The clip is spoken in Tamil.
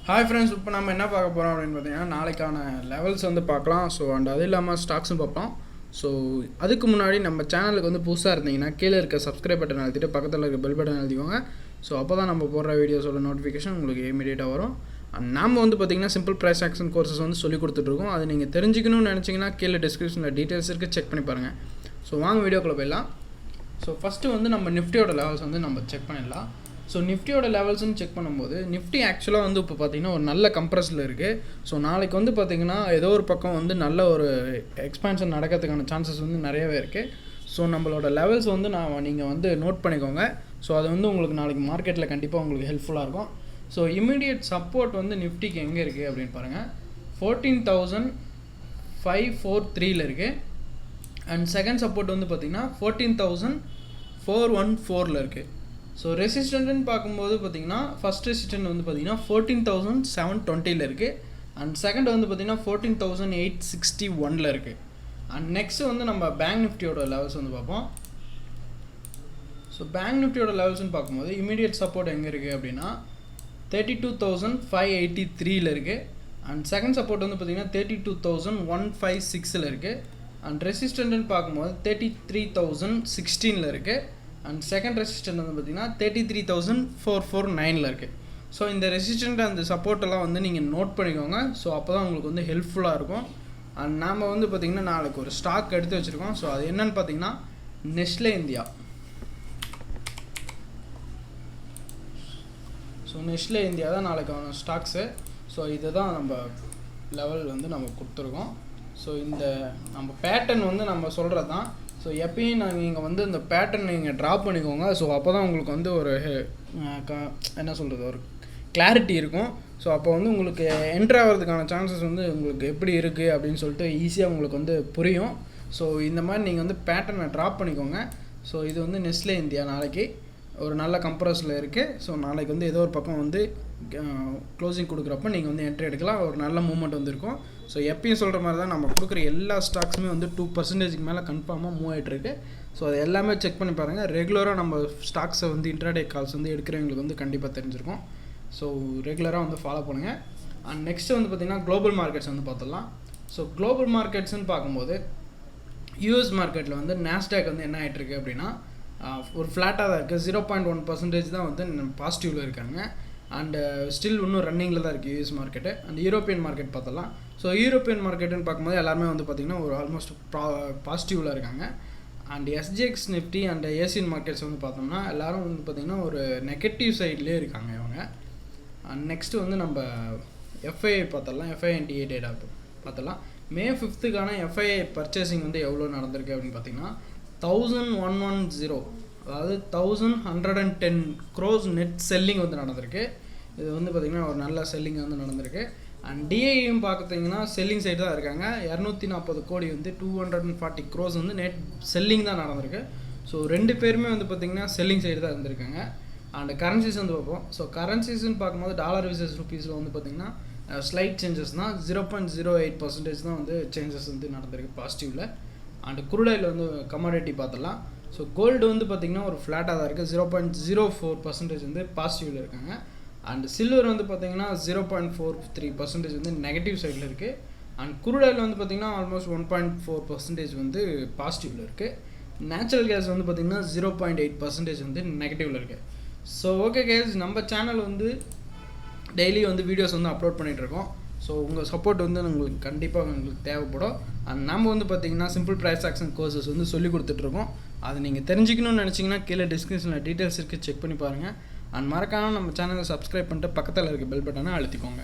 ஹாய் ஃப்ரெண்ட்ஸ், இப்போ நம்ம என்ன பார்க்க போகிறோம் அப்படின்னு பார்த்தீங்கன்னா நாளைக்கான லெவல்ஸ் வந்து பார்க்கலாம். ஸோ அண்ட் அது இல்லாமல் ஸ்டாக்ஸும் பார்ப்போம். ஸோ அதுக்கு முன்னாடி நம்ம சேனலுக்கு வந்து புதுசாக இருந்தீங்கன்னா கீழே இருக்க சப்ஸ்கிரைப் பட்டன் அழுத்திட்டு பக்கத்தில் இருக்க பெல் பட்டன் அழுத்திக்கோங்க. ஸோ அப்போ தான் நம்ம போடுற வீடியோஸோட நோட்டிஃபிகேஷன் உங்களுக்கு இமீடியட்டாக வரும். அண்ட் நம்ம வந்து பார்த்திங்கன்னா சிம்பிள் ப்ரைஸ் ஆக்ஷன் கோர்சஸ் வந்து சொல்லி கொடுத்துட்ருக்கோம். அது நீங்கள் தெரிஞ்சுக்கணும்னு நினச்சிங்கன்னா கீழே டிஸ்கிரிப்ஷனில் டீட்டெயில்ஸ் இருக்குது, செக் பண்ணி பாருங்கள். ஸோ வாங்க வீடியோக்குள்ளே போயிடலாம். ஸோ ஃபஸ்ட்டு வந்து நம்ம நிஃப்டியோட லெவல்ஸ் வந்து நம்ம செக் பண்ணிடலாம். ஸோ நிஃப்டியோட லெவல்ஸ்னு செக் பண்ணும்போது நிஃப்டி ஆக்சுவலாக வந்து இப்போ பார்த்திங்கன்னா ஒரு நல்ல கம்ப்ரஸில் இருக்குது. ஸோ நாளைக்கு வந்து பார்த்திங்கன்னா ஏதோ ஒரு பக்கம் வந்து நல்ல ஒரு எக்ஸ்பான்ஷன் நடக்கிறதுக்கான சான்சஸ் வந்து நிறையவே இருக்குது. ஸோ நம்மளோட லெவல்ஸ் வந்து நீங்கள் வந்து நோட் பண்ணிக்கோங்க. ஸோ அது வந்து உங்களுக்கு நாளைக்கு மார்க்கெட்டில் கண்டிப்பாக உங்களுக்கு ஹெல்ப்ஃபுல்லாக இருக்கும். ஸோ இமீடியட் சப்போர்ட் வந்து நிஃப்டிக்கு எங்கே இருக்குது அப்படின்னு பாருங்கள். 14,543 இருக்குது. அண்ட் செகண்ட் சப்போர்ட் வந்து பார்த்திங்கன்னா 14,414 இருக்குது. ஸோ ரெசிஸ்டன்ட்னு பார்க்கும்போது பார்த்திங்கன்னா ஃபஸ்ட் ரெசிஸ்டன்ட் வந்து பார்த்திங்கன்னா 14,720 இருக்குது. அண்ட் செகண்ட் வந்து பார்த்திங்கன்னா 14,861 இருக்குது. அண்ட் நெக்ஸ்ட்டு வந்து நம்ம பேங்க் நிஃப்டியோட லெவல்ஸ் வந்து பார்ப்போம். ஸோ பேங்க் நிஃப்டியோட லெவல்ஸ்னு பார்க்கும்போது இமீடியட் சப்போர்ட் எங்கே இருக்குது அப்படின்னா 32,583 இருக்குது. அண்ட் செகண்ட் சப்போர்ட் வந்து பார்த்திங்கன்னா 32,156 இருக்குது. அண்ட் ரெசிஸ்டன்ட்னு பார்க்கும்போது 33,016 இருக்குது. அண்ட் செகண்ட் ரெசிஸ்டன்ட் வந்து பார்த்திங்கன்னா 33,449 இருக்குது. ஸோ இந்த ரெசிஸ்டன்ட் அந்த சப்போர்ட்டெல்லாம் வந்து நீங்கள் நோட் பண்ணிக்கோங்க. ஸோ அப்போ தான் உங்களுக்கு வந்து ஹெல்ப்ஃபுல்லாக இருக்கும். அண்ட் நாம் வந்து பார்த்திங்கன்னா நாளைக்கு ஒரு ஸ்டாக் எடுத்து வச்சுருக்கோம். ஸோ அது என்னென்னு பார்த்தீங்கன்னா Nestle India. So Nestle India தான் நாளைக்கான ஸ்டாக்ஸு. ஸோ இதை தான் நம்ம லெவல் வந்து நம்ம கொடுத்துருக்கோம். ஸோ இந்த நம்ம பேட்டர்ன் வந்து நம்ம சொல்கிறது தான். ஸோ எப்பயும் நீங்கள் வந்து இந்த பேட்டர்ன் நீங்கள் ட்ரா பண்ணிக்கோங்க. ஸோ அப்போ தான் உங்களுக்கு வந்து ஒரு என்ன சொல்கிறது, ஒரு கிளாரிட்டி இருக்கும். ஸோ அப்போ வந்து உங்களுக்கு என்ட்ரு ஆகிறதுக்கான சான்சஸ் வந்து உங்களுக்கு எப்படி இருக்குது அப்படின்னு சொல்லிட்டு ஈஸியாக உங்களுக்கு வந்து புரியும். ஸோ இந்த மாதிரி நீங்கள் வந்து பேட்டர்னை ட்ரா பண்ணிக்கோங்க. ஸோ இது வந்து நெஸ்ட்லே இந்தியா நாளைக்கு ஒரு நல்ல கம்ப்ரஸில் இருக்குது. ஸோ நாளைக்கு வந்து ஏதோ ஒரு பக்கம் வந்து க்ளோசிங் கொடுக்குறப்ப நீங்கள் வந்து என்ட்ரி எடுக்கலாம். ஒரு நல்ல மூவ்மெண்ட் வந்து இருக்கும். ஸோ எப்பயும் சொல்கிற மாதிரி தான் நம்ம கொடுக்குற எல்லா ஸ்டாக்ஸுமே வந்து 2% மேலே கன்ஃபார்மாக மூவ் ஆகிட்டுருக்கு. ஸோ அது எல்லாமே செக் பண்ணி பாருங்கள். ரெகுலராக நம்ம ஸ்டாக்ஸை வந்து இன்ட்ராடே கால்ஸ் வந்து எடுக்கிறவங்களுக்கு வந்து கண்டிப்பாக தெரிஞ்சிருக்கும். ஸோ ரெகுலராக வந்து ஃபாலோ பண்ணுங்கள். அண்ட் நெக்ஸ்ட்டு வந்து பார்த்திங்கன்னா குளோபல் மார்க்கெட்ஸ் வந்து பார்த்துடலாம். ஸோ குளோபல் மார்க்கெட்ஸ்னு பார்க்கும்போது யூஎஸ் மார்க்கெட்டில் வந்து நாஸ்டாக் வந்து என்ன ஆகிட்டுருக்கு அப்படின்னா ஒரு ஃப்ளாட்டாக தான் இருக்குது. 0.1% தான் வந்து பாசிட்டிவில் இருக்காங்க. அண்டு ஸ்டில் இன்னும் ரன்னிங்கில் தான் இருக்குது US market. And European market பார்த்தலாம். ஸோ யூரோப்பியன் மார்க்கெட்டுன்னு பார்க்கும்போது எல்லாருமே வந்து பார்த்திங்கன்னா ஒரு ஆல்மோஸ்ட் பாசிட்டிவில் இருக்காங்க. And SGX Nifty and Asian markets வந்து பார்த்தோம்னா எல்லோரும் வந்து பார்த்திங்கன்னா ஒரு நெகட்டிவ் சைட்லேயே இருக்காங்க இவங்க. அண்ட் நெக்ஸ்ட்டு வந்து நம்ம எஃப்ஐஐ பார்த்தலாம். எஃப்ஐஎன்டிஏ டேட்டா பார்த்தலாம். மே 5th எஃப்ஐஐ பர்ச்சேசிங் வந்து எவ்வளோ நடந்திருக்கு அப்படின்னு பார்த்திங்கன்னா 1,110, அதாவது 1,110 crores நெட் செல்லிங் வந்து நடந்திருக்கு. இது வந்து பார்த்திங்கன்னா ஒரு நல்ல செல்லிங் வந்து நடந்திருக்கு. அண்ட் டிஐயும் பார்த்திங்கன்னா செல்லிங் சைடு தான் இருக்காங்க. 240 கோடி வந்து 240 crores வந்து நெட் செல்லிங் தான் நடந்திருக்கு. ஸோ ரெண்டு பேருமே வந்து பார்த்திங்கன்னா செல்லிங் சைடு தான் இருந்திருக்காங்க. அண்ட் கரன்சிஸ் வந்து பார்ப்போம். ஸோ கரன்சிஸ்ன்னு பார்க்கும்போது டாலர் விசஸ் ருபீஸில் வந்து பார்த்திங்கன்னா ஸ்லைட் சேஞ்சஸ் தான். 0.08% தான் வந்து சேஞ்சஸ் வந்து நடந்திருக்கு பாசிட்டிவில். அண்ட் குரூடாயில் வந்து கமாடிட்டி பார்த்துடலாம். ஸோ கோல்டு வந்து பார்த்திங்கன்னா ஒரு ஃப்ளாட்டாக தான் இருக்குது. 0.04% வந்து பாசிட்டிவில் இருக்காங்க. அண்ட் சில்வர் வந்து பார்த்திங்கன்னா 0.43% வந்து நெகட்டிவ் சைடில் இருக்குது. அண்ட் குரூடாயில் வந்து பார்த்திங்கன்னா ஆல்மோஸ்ட் 1.4% வந்து பாசிட்டிவில் இருக்குது. நேச்சுரல் கேஸ் வந்து பார்த்திங்கன்னா 0.8% வந்து நெகட்டிவில் இருக்குது. ஸோ ஓகே கேஸ், நம்ம சேனல் வந்து டெய்லி வந்து வீடியோஸ் வந்து அப்லோட் பண்ணிகிட்ருக்கோம். ஸோ உங்கள் சப்போர்ட் வந்து உங்களுக்கு கண்டிப்பாக உங்களுக்கு தேவைப்படும். அண்ட் நம்ம வந்து பார்த்திங்கன்னா சிம்பிள் ப்ரைஸ் ஆக்ஷன் கோர்சஸ் வந்து சொல்லி கொடுத்துட்ருக்கோம். அது நீங்கள் தெரிஞ்சிக்கணும்னு நினச்சிங்கன்னா கீழே டிஸ்கிரிப்ஷனில் டீட்டெயில்ஸ் இருக்குது, செக் பண்ணி பாருங்கள். அண்ட் மறக்காமல் நம்ம சேனலை சப்ஸ்கிரைப் பண்ணிட்டு பக்கத்தில் இருக்க பெல் பட்டனை அழுத்திக்கோங்க.